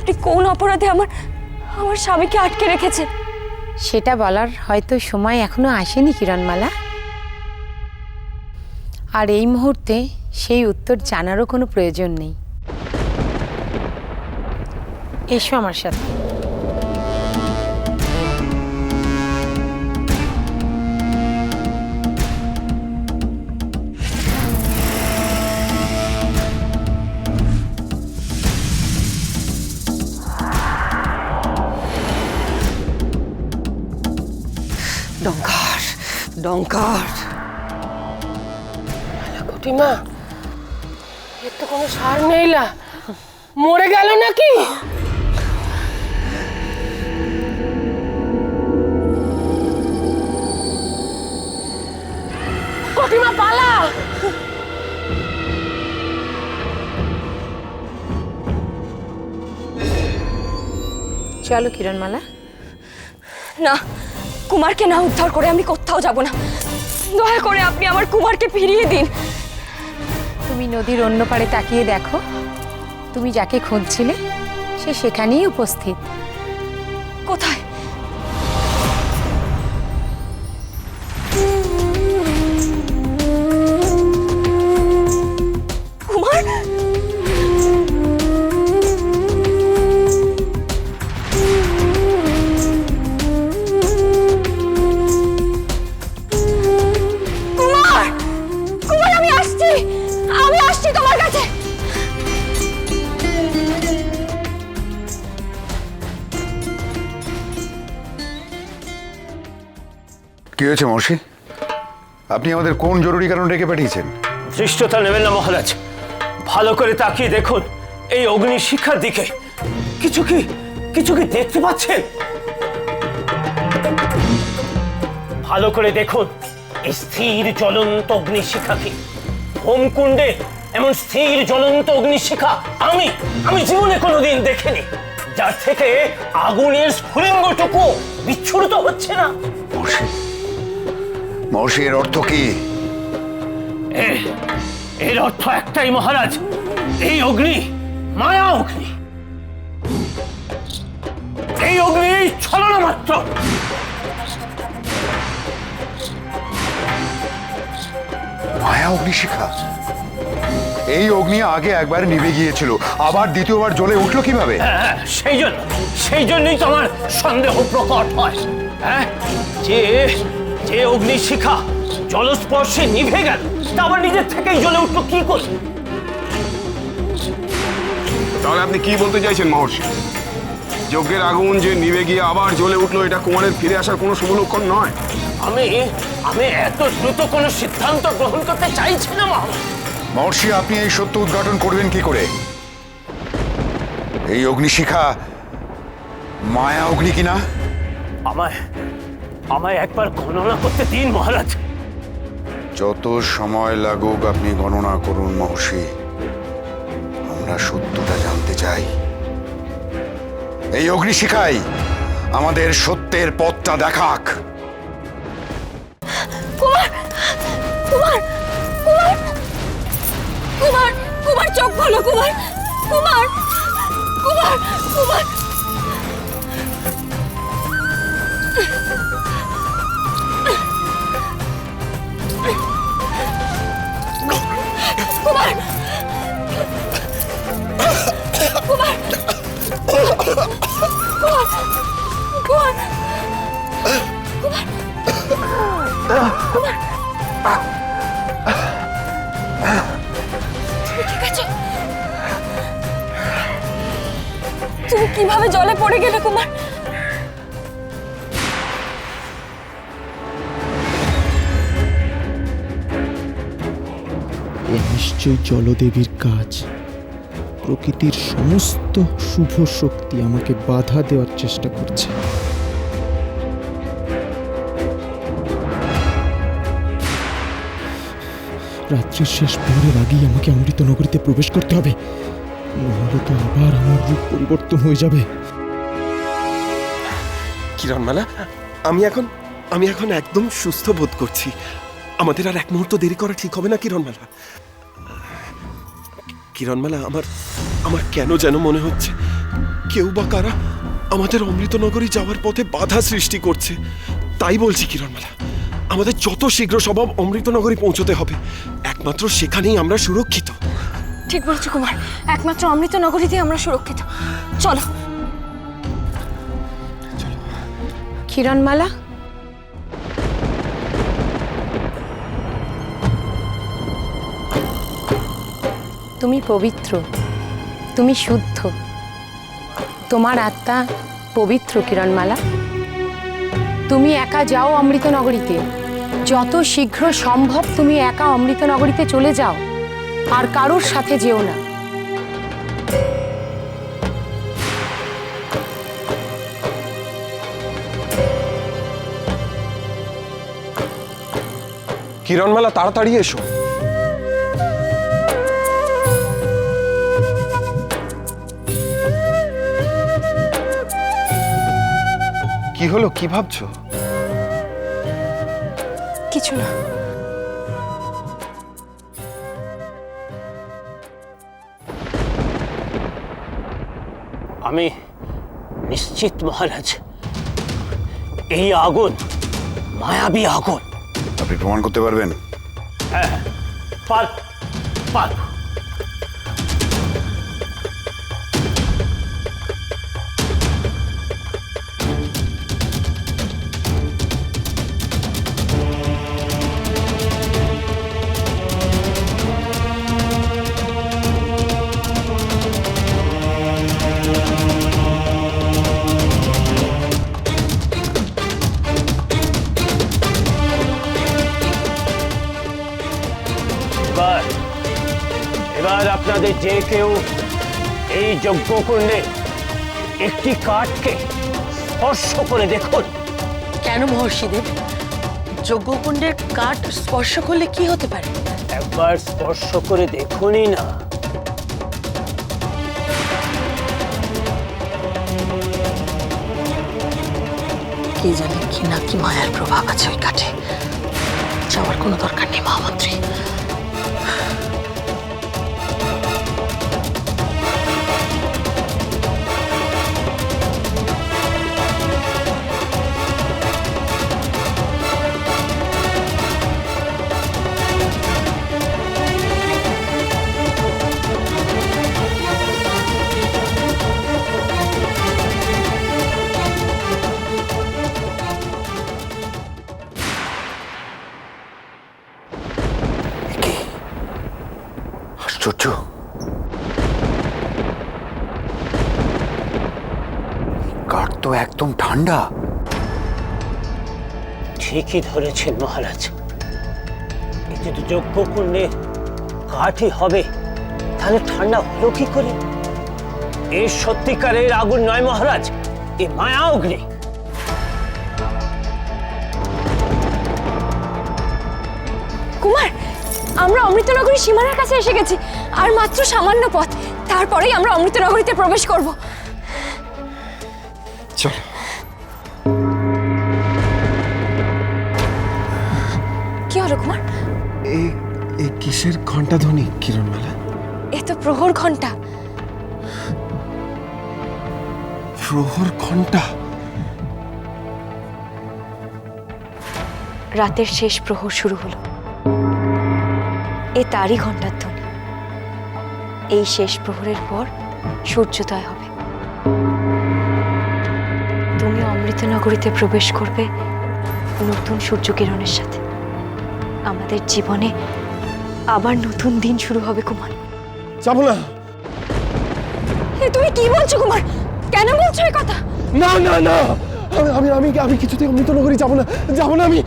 আপনি কোন অপরাধে আমার আমার স্বামীকে আটকে রেখেছেন? সেটা বলার হয়তো সময় এখনো আসেনি কিরণমালা। আর এই মুহূর্তে সেই উত্তর জানারও কোনো প্রয়োজন নেই। এসো আমার সাথে। ডঙ্কার ডঙ্কার কুটিমা, এর তো কোনো সার নেইলা, মরে গেল নাকি? কুটিমা পালা! চলো কিরণমালা। না, কুমারকে না উদ্ধার করে আমি কোথাও যাব না। দয়া করে আপনি আমার কুমারকে ফিরিয়ে দিন। তুমি নদীর অন্য পাড়ে তাকিয়ে দেখো, তুমি যাকে খুঁজছিলে সে সেখানেই উপস্থিত। কোথায়? কুমার? কুমার! কুমার, আমি আসছি তোমার কাছে। কি হয়েছে মৌসি? আপনি আমাদের কোন জরুরি কারণ রেখে পাঠিয়েছেন? দৃষ্টতা নেবেন না মহারাজ, ভালো করে তাকিয়ে দেখুন এই অগ্নিশিখার দিকে। কিছু কি দেখতে পাচ্ছেন? ভালো করে দেখুন এই স্থির জ্বলন্ত অগ্নিশিখাকে। হোমকুণ্ডে এমন স্থির জ্বলন্ত অগ্নিশিখা আমি জীবনে কোনোদিন দেখিনি, যার থেকে আগুনের স্ফুলিঙ্গটুকু বিচ্ছুরিত হচ্ছে না। মৌসি, এর অর্থ কি? এর অর্থ একটাই মহারাজ, এই অগ্নি মায়া অগ্নি। এই অগ্নি ছলনা মাত্র। মায়া অগ্নিশিখা? এই অগ্নি আগে একবার নিভে গিয়েছিল, আবার দ্বিতীয়বার জ্বলে উঠলো কিভাবে? হ্যাঁ, সেই জন্যই তো আমার সন্দেহ প্রকট হয়। হ্যাঁ, যে অগ্নিশিখা জলস্পর্শে নিভে গেল, তা আবার নিজের থেকেই জ্বলে উঠলো কি করে? তাহলে আপনি কি বলতে চাইছেন মহর্ষি? যজ্ঞের আগুন যে নিভে গিয়ে আবার জ্বলে উঠলো, এটা কুমারের ফিরে আসার কোনো শুভ লক্ষণ নয়? আমি এত দ্রুত কোনো সিদ্ধান্ত গ্রহণ করতে চাইছি না মহারাজ। মহর্ষি, আপনি এই সত্য উদ্ঘাটন করবেন কি করে? এই অগ্নিশিখা মায়া অগ্নি কিনা? আমায় একবার গণনা করতে দিন মহারাজ। যত সময় লাগুক আপনি গণনা করুন মহর্ষি, আমরা সত্যটা জানতে চাই। এই অগ্নিশিখাই আমাদের সত্যের পথটা দেখাক। কুমার! কুমার! কুমার! কুমার! কুমার, চোখ খোলো কুমার! কুমার! কুমার! কুমার! কুমার! কুমার! কুমার! কুমার! ঠিক আছে? তুমি কিভাবে জলে পড়ে গেলে কুমার? এ নিশ্চয় জলদেবীর কাজ। প্রকৃতির সমস্ত শুভ শক্তি আমাকে বাধা দেওয়ার চেষ্টা করছে। রাত্রির শেষ প্রহরের আগেই আমাকে অমৃত নগরীতে প্রবেশ করতে হবে, নাহলে তো আবার আমার রূপ পরিবর্তন হয়ে যাবে। কিরণমালা, আমি এখন একদম সুস্থ বোধ করছি। আমাদের আর এক মুহূর্ত দেরি করা ঠিক হবে না কিরণমালা। কিরণমালা, আমার কেন যেন মনে হচ্ছে কেউ বা কারা আমাদের অমৃতনগরী যাওয়ার পথে বাধা সৃষ্টি করছে। তাই বলছি কিরণমালা, আমাদের যত শীঘ্র সম্ভব অমৃতনগরী পৌঁছতে হবে। একমাত্র সেখানেই আমরা সুরক্ষিত। ঠিক বলছো কুমার, একমাত্র অমৃত নগরীতে আমরা সুরক্ষিত। চলো। কিরণমালা, তুমি পবিত্র, তুমি শুদ্ধ, তোমার আত্মা পবিত্র। কিরণমালা, তুমি একা যাও অমৃতনগরীতে, যত শীঘ্র সম্ভব তুমি একা অমৃতনগরীতে চলে যাও, আর কারোর সাথে যেও না। কিরণমালা, তাড়াতাড়ি এসো। কি হলো, কি ভাবছো? কিছু না। আমি নিশ্চিত মহারাজ, এই আগুন মায়াবী আগুন। আপনি প্রমাণ করতে পারবেন? পারব। এবার আপনাদের যে কেউ এই যজ্ঞকুণ্ডে একটি কাঠকে স্পর্শ করে দেখুন। কেন মহর্ষিদেব, যজ্ঞকুণ্ডের কাঠ স্পর্শ করলে কি হতে পারে? একবার স্পর্শ করে দেখুনই না। কে জানে কি না কি মায়ার প্রভাব আছে ওই কাঠে। যাওয়ার কোনো দরকার নেই মহামন্ত্রী। আশ্চর্য, কাঠ তো একদম ঠান্ডা। ঠিকই ধরেছেন মহারাজ, এই যদি যজ্ঞকুণ্ডে কাঠই হবে তাহলে ঠান্ডা হলো কি করে? এই সত্যিকারের আগুন নয় মহারাজ, এ মায়া অগ্নি। কুমার, আমরা অমৃতনগরী সীমানার কাছে এসে গেছি। আর মাত্র সামান্য পথ, তারপরেই আমরা অমৃতনগরীতে প্রবেশ করব। চলো। কি হলো কুমার? এই কিসের ঘন্টা ধ্বনি কিরণমালা? এ তো প্রহর ঘন্টা। প্রহর ঘন্টা? রাতের শেষ প্রহর শুরু হলো। এ তারই ঘন্টার ধ্বনি। এই শেষ প্রহরের পর সূর্যোদয় হবে। তুমি অমৃতনগরীতে প্রবেশ করবে নতুন সূর্যকিরণের সাথে। আমাদের জীবনে আবার নতুন দিন শুরু হবে কুমার। যাবো না। তুমি কি বলছো কুমার? কেন বলছো এই কথা? না না না, আমি আমি আমি কিছুতেই অমৃতনগরী যাবো না, যাবো না আমি।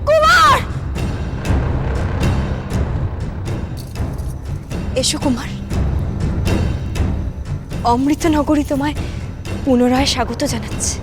কুমার, এসো কুমার। অমৃতনগরী তোমায় পুনরায় স্বাগত জানাচ্ছে।